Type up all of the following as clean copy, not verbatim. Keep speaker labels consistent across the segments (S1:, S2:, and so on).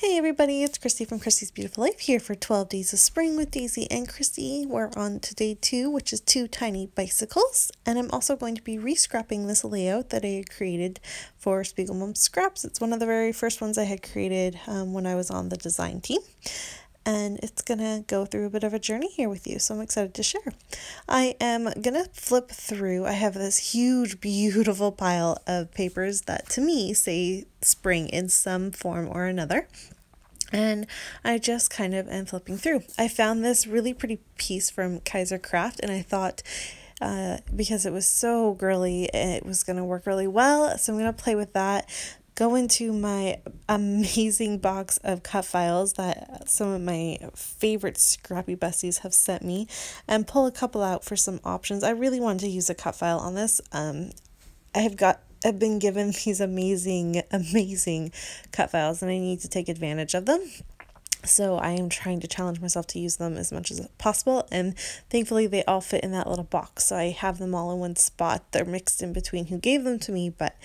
S1: Hey everybody, it's Christy from Christy's Beautiful Life here for 12 Days of Spring with Daisy and Christy. We're on to day 2, which is 2 tiny bicycles, and I'm also going to be re-scrapping this layout that I created for Spiegelmom Scraps. It's one of the very first ones I had created when I was on the design team. And it's gonna go through a bit of a journey here with you, so I'm excited to share. I am gonna flip through. I have this huge, beautiful pile of papers that to me say spring in some form or another. And I just kind of am flipping through. I found this really pretty piece from Kaiser Craft, and I thought because it was so girly, it was going to work really well. So I'm going to play with that. Go into my amazing box of cut files that some of my favorite scrappy besties have sent me and pull a couple out for some options. I really wanted to use a cut file on this. I've been given these amazing cut files and I need to take advantage of them. So I am trying to challenge myself to use them as much as possible, and thankfully they all fit in that little box. So I have them all in one spot. They're mixed in between who gave them to me, but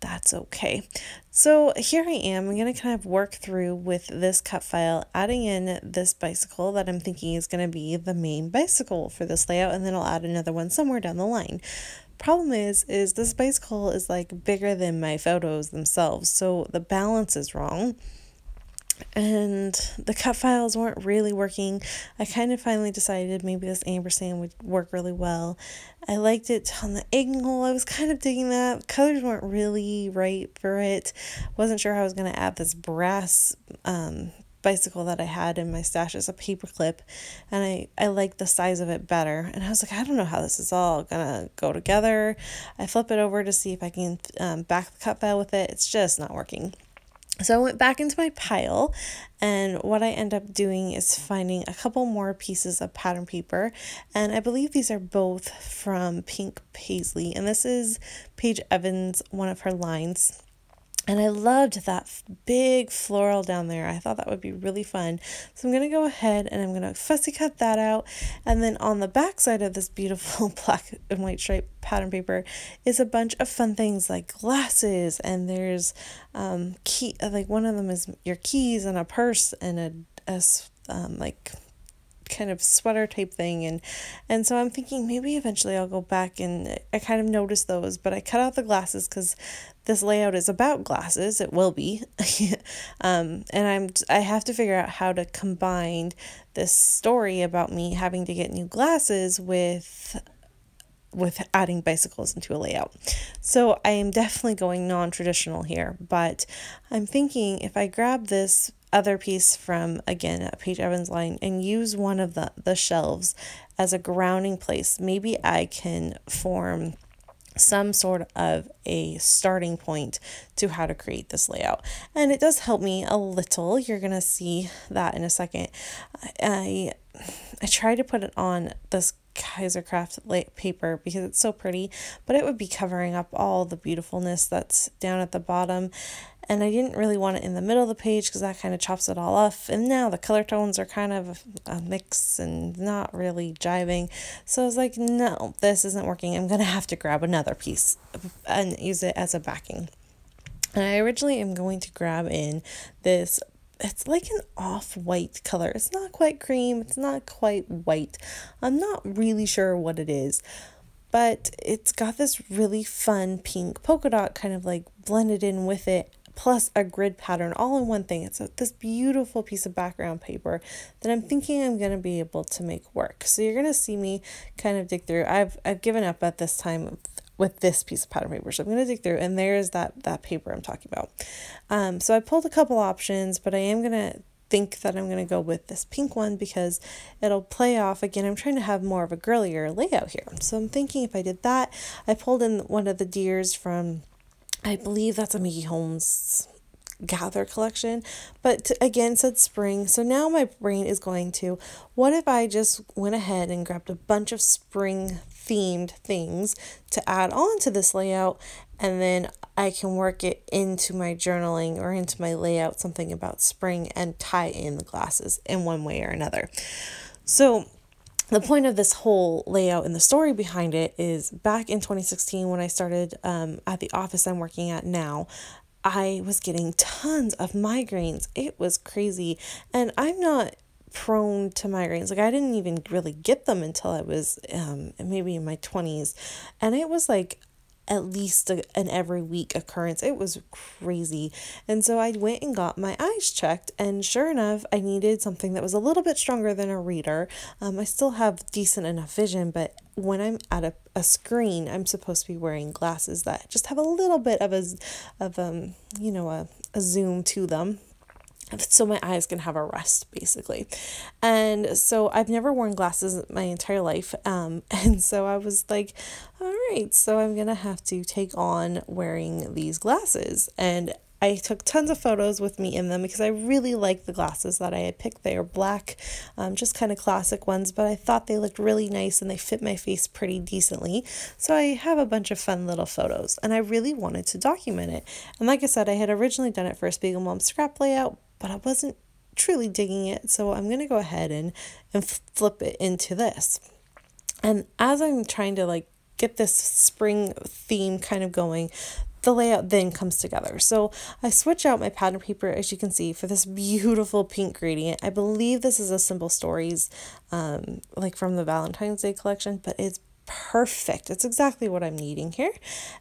S1: that's okay. So here I am. I'm going to kind of work through with this cut file, adding in this bicycle that I'm thinking is going to be the main bicycle for this layout, and then I'll add another one somewhere down the line. Problem is this bicycle is like bigger than my photos themselves, so the balance is wrong. And the cut files weren't really working. I kind of finally decided maybe this ampersand would work really well. I liked it on the angle. I was kind of digging that. Colors weren't really right for it. Wasn't sure how I was going to add this brass bicycle that I had in my stash as a paper clip, and I like the size of it better. And I was like, I don't know how this is all gonna go together. I flip it over to see if I can back the cut file with it. It's just not working. So I went back into my pile, and what I end up doing is finding a couple more pieces of pattern paper, and I believe these are both from Pink Paisley, and this is Paige Evans, one of her lines. And I loved that big floral down there. I thought that would be really fun. So I'm going to go ahead and I'm going to fussy cut that out. And then on the back side of this beautiful black and white striped pattern paper is a bunch of fun things like glasses. And there's key, like one of them is your keys and a purse and a like kind of sweater type thing, and so I'm thinking maybe eventually I'll go back, and I kind of noticed those, but I cut out the glasses because this layout is about glasses. It will be. And I have to figure out how to combine this story about me having to get new glasses with adding bicycles into a layout. So I am definitely going non-traditional here, but I'm thinking if I grab this other piece from, again, a Paige Evans line and use one of the shelves as a grounding place, maybe I can form some sort of a starting point to how to create this layout. And it does help me a little. You're going to see that in a second. I tried to put it on this Kaiser Craft paper because it's so pretty, but it would be covering up all the beautifulness that's down at the bottom. And I didn't really want it in the middle of the page because that kind of chops it all off. And now the color tones are kind of a mix and not really jiving. So I was like, no, this isn't working. I'm going to have to grab another piece and use it as a backing. And I originally am going to grab in this, it's like an off-white color. It's not quite cream. It's not quite white. I'm not really sure what it is. But it's got this really fun pink polka dot kind of like blended in with it, plus a grid pattern all in one thing. It's this beautiful piece of background paper that I'm thinking I'm going to be able to make work. So you're going to see me kind of dig through. I've given up at this time with this piece of pattern paper. So I'm going to dig through, and there's that paper I'm talking about. So I pulled a couple options, but I am going to think that I'm going to go with this pink one because it'll play off. Again, I'm trying to have more of a girlier layout here. So I'm thinking if I did that, I pulled in one of the deers from, I believe that's a Mickey Holmes Gather collection, but again said spring. So now my brain is going to, what if I just went ahead and grabbed a bunch of spring themed things to add on to this layout, and then I can work it into my journaling or into my layout, something about spring, and tie in the glasses in one way or another. So the point of this whole layout and the story behind it is back in 2016 when I started at the office I'm working at now, I was getting tons of migraines. It was crazy. And I'm not prone to migraines. Like, I didn't even really get them until I was maybe in my 20s. And it was like at least an every week occurrence. It was crazy. And so I went and got my eyes checked, and sure enough, I needed something that was a little bit stronger than a reader. I still have decent enough vision, but when I'm at a screen, I'm supposed to be wearing glasses that just have a little bit of a zoom to them, so my eyes can have a rest, basically. And so I've never worn glasses my entire life, and so I was like, all right, so I'm gonna have to take on wearing these glasses. And I took tons of photos with me in them because I really like the glasses that I had picked. They are black, just kind of classic ones, but I thought they looked really nice and they fit my face pretty decently. So I have a bunch of fun little photos, and I really wanted to document it. And like I said, I had originally done it for a Spiegel Mom scrap layout, but I wasn't truly digging it, so I'm going to go ahead and flip it into this. And as I'm trying to like get this spring theme kind of going, the layout then comes together. So I switch out my pattern paper, as you can see, for this beautiful pink gradient. I believe this is a Simple Stories, like from the Valentine's Day collection, but it's perfect. It's exactly what I'm needing here.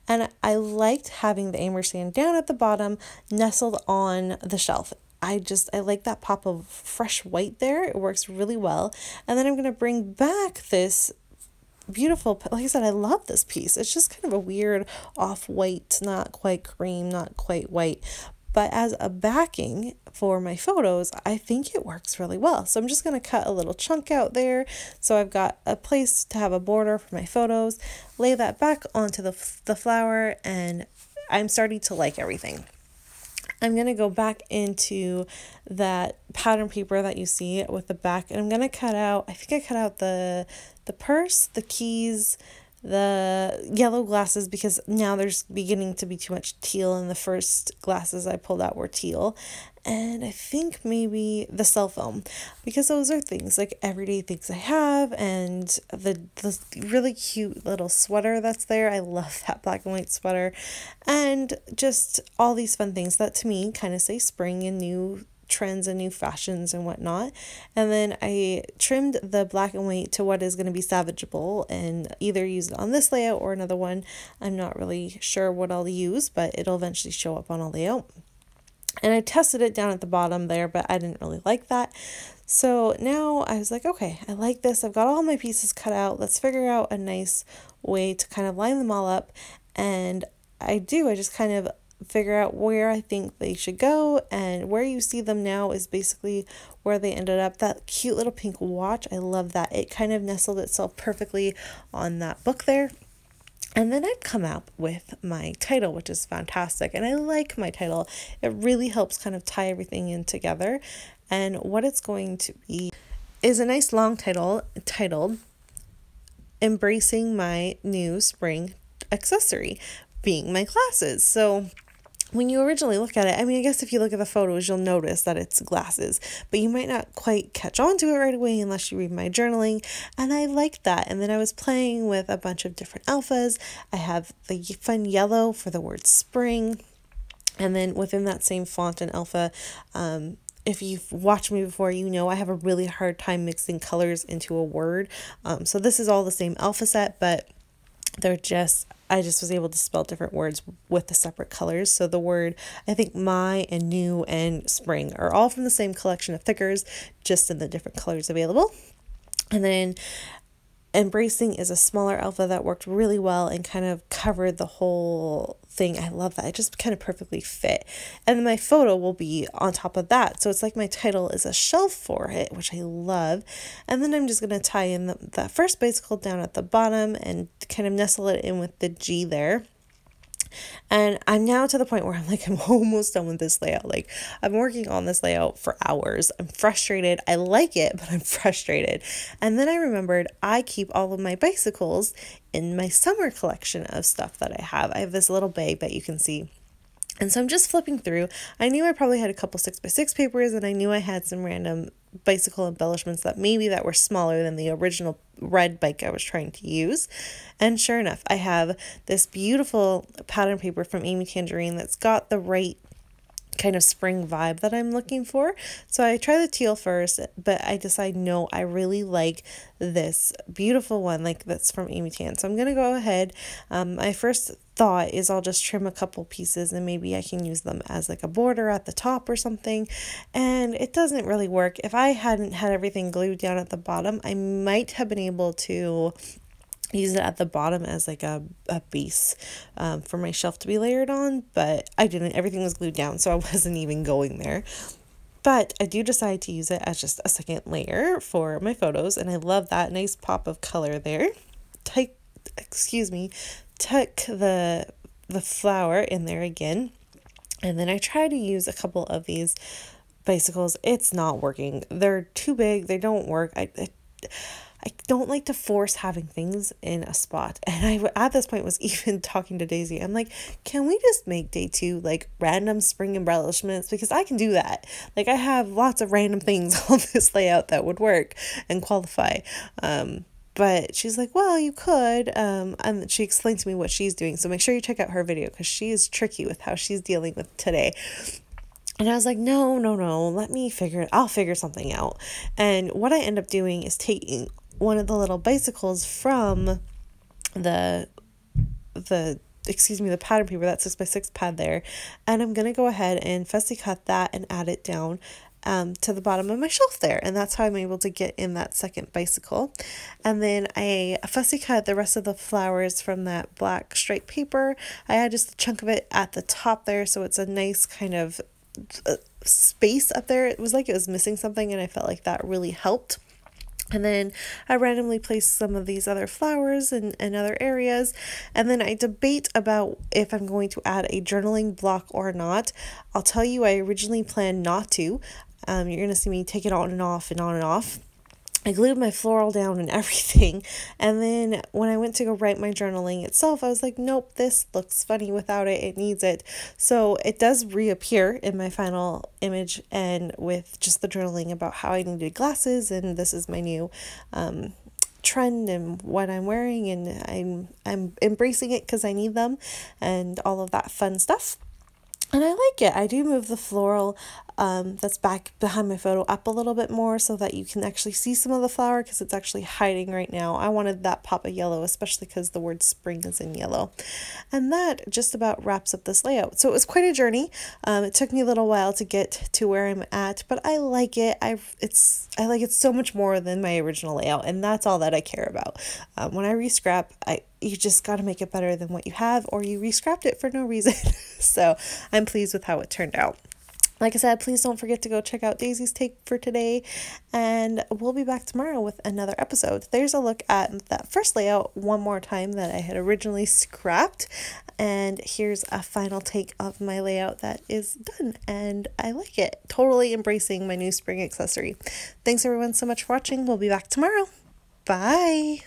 S1: And I liked having the ampersand down at the bottom, nestled on the shelf. I like that pop of fresh white there. It works really well. And then I'm going to bring back this beautiful, like I said, I love this piece. It's just kind of a weird off-white, not quite cream, not quite white. But as a backing for my photos, I think it works really well. So I'm just going to cut a little chunk out there. So I've got a place to have a border for my photos, lay that back onto the flower, and I'm starting to like everything. I'm going to go back into that pattern paper that you see with the back, and I'm going to cut out, I think I cut out the purse, the keys, the yellow glasses, because now there's beginning to be too much teal, and the first glasses I pulled out were teal. And I think maybe the cell phone, because those are things like everyday things I have, and the really cute little sweater that's there. I love that black and white sweater, and just all these fun things that to me kind of say spring and new trends and new fashions and whatnot. And then I trimmed the black and white to what is going to be salvageable and either use it on this layout or another one. I'm not really sure what I'll use, but it'll eventually show up on a layout. And I tested it down at the bottom there, but I didn't really like that. So now I was like, okay, I like this. I've got all my pieces cut out. Let's figure out a nice way to kind of line them all up. And I just kind of figure out where I think they should go, and where you see them now is basically where they ended up. That cute little pink watch, I love that. It kind of nestled itself perfectly on that book there. And then I've come out with my title, which is fantastic. And I like my title. It really helps kind of tie everything in together. And what it's going to be is a nice long title titled Embracing My New Spring Accessory, being my glasses. So when you originally look at it, I mean, I guess if you look at the photos, you'll notice that it's glasses, but you might not quite catch on to it right away unless you read my journaling, and I liked that. And then I was playing with a bunch of different alphas. I have the fun yellow for the word spring, and then within that same font and alpha, if you've watched me before, you know I have a really hard time mixing colors into a word. So this is all the same alpha set, but I just was able to spell different words with the separate colors. So the word, I think my and new and spring are all from the same collection of thickers, just in the different colors available. And then Embracing is a smaller alpha that worked really well and kind of covered the whole thing. I love that. It just kind of perfectly fit. And then my photo will be on top of that. So it's like my title is a shelf for it, which I love. And then I'm just going to tie in that first bicycle down at the bottom and kind of nestle it in with the G there. And I'm now to the point where I'm almost done with this layout. Like, I'm working on this layout for hours. I'm frustrated. I like it, but I'm frustrated. And then I remembered I keep all of my bicycles in my summer collection of stuff that I have. I have this little bag that you can see. And so I'm just flipping through. I knew I probably had a couple 6x6 papers, and I knew I had some random bicycle embellishments that were smaller than the original red bike I was trying to use. And sure enough, I have this beautiful pattern paper from Amy Tangerine that's got the right kind of spring vibe that I'm looking for. So I try the teal first, but I decide no, I really like this beautiful one like that's from Amy Tan. So I'm gonna go ahead. My first thought is I'll just trim a couple pieces and maybe I can use them as like a border at the top or something, and it doesn't really work. If I hadn't had everything glued down at the bottom, I might have been able to use it at the bottom as like a base for my shelf to be layered on, but I didn't. Everything was glued down, so I wasn't even going there. But I do decide to use it as just a second layer for my photos, and I love that nice pop of color there. Tuck the flower in there again, and then I try to use a couple of these bicycles. It's not working. They're too big. They don't work. I don't like to force having things in a spot. And I, at this point, was even talking to Daisy. I'm like, can we just make day 2 like random spring embellishments? Because I can do that. Like, I have lots of random things on this layout that would work and qualify. But she's like, well, you could. And she explained to me what she's doing. So make sure you check out her video because she is tricky with how she's dealing with today. And I was like, no, let me figure it. I'll figure something out. And what I end up doing is taking one of the little bicycles from the pattern paper, that 6x6 pad there, and I'm gonna go ahead and fussy cut that and add it down to the bottom of my shelf there, and that's how I'm able to get in that second bicycle. And then I fussy cut the rest of the flowers from that black stripe paper. I had just a chunk of it at the top there, so it's a nice kind of space up there. It was like it was missing something, and I felt like that really helped. And then I randomly placed some of these other flowers in other areas. And then I debate about if I'm going to add a journaling block or not. I'll tell you, I originally planned not to. You're going to see me take it on and off and on and off. I glued my floral down and everything, and then when I went to go write my journaling itself, I was like, nope, this looks funny without it. It needs it. So it does reappear in my final image, and with just the journaling about how I needed glasses, and this is my new trend and what I'm wearing, and I'm embracing it because I need them and all of that fun stuff. And I like it. I do move the floral that's back behind my photo up a little bit more so that you can actually see some of the flower because it's actually hiding right now. I wanted that pop of yellow, especially because the word spring is in yellow. And that just about wraps up this layout. So it was quite a journey. It took me a little while to get to where I'm at, but I like it. I like it so much more than my original layout, and that's all that I care about. When I re-scrap, you just got to make it better than what you have, or you re-scrapped it for no reason. So I'm pleased with how it turned out. Like I said, please don't forget to go check out Daisy's take for today, and we'll be back tomorrow with another episode. There's a look at that first layout one more time that I had originally scrapped, and here's a final take of my layout that is done, and I like it. Totally embracing my new spring accessory. Thanks everyone so much for watching. We'll be back tomorrow. Bye!